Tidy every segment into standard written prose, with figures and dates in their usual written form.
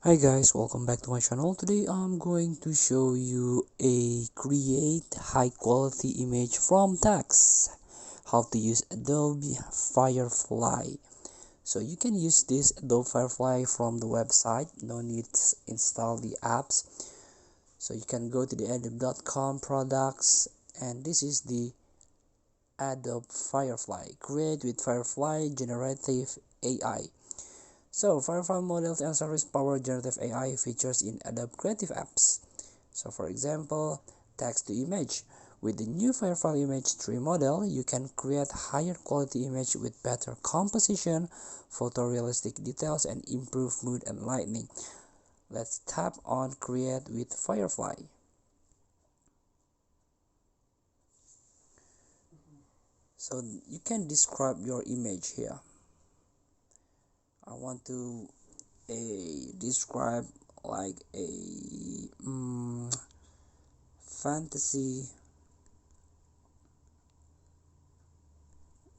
Hi guys, welcome back to my channel. Today I'm going to show you a create high quality image from text. How to use Adobe Firefly. So you can use this Adobe Firefly from the website. No need to install the apps. So you can go to the adobe.com products, and this is the Adobe Firefly. Create with Firefly generative AI. So, Firefly models and service-powered generative AI features in Adobe Creative Apps. So, for example, text to image. With the new Firefly Image 3 model, you can create higher quality image with better composition, photorealistic details, and improved mood and lighting. Let's tap on Create with Firefly. So, you can describe your image here. I want to describe like a fantasy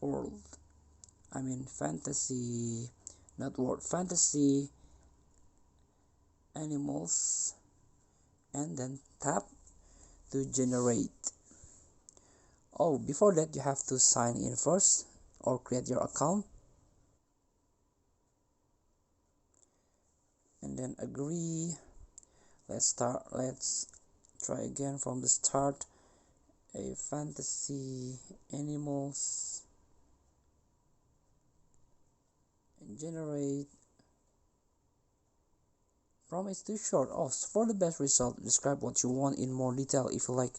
world. I mean fantasy, not world, fantasy animals, and then tap to generate. Oh, before that you have to sign in first or create your account, and then agree. Let's try again from the start. A fantasy animals, and generate. Prompt is too short. Oh, for the best result, describe what you want in more detail. If you like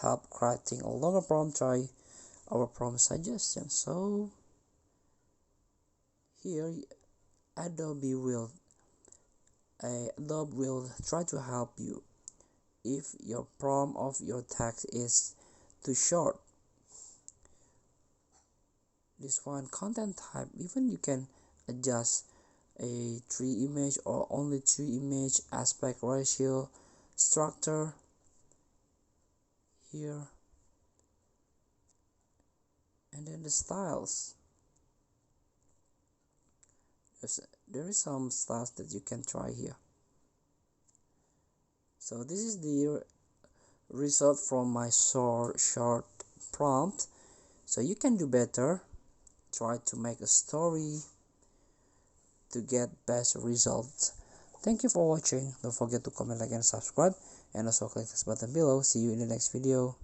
help crafting a longer prompt, try our prompt suggestion. So here Adobe will try to help you if your prompt of your text is too short. This one, content type, even you can adjust a 3 image or only 2 image, aspect ratio, structure here, and then the styles. There is some styles that you can try here. So this is the result from my short prompt. So you can do better. Try to make a story to get best results. Thank you for watching. Don't forget to comment, like, and subscribe, and also click this button below. See you in the next video.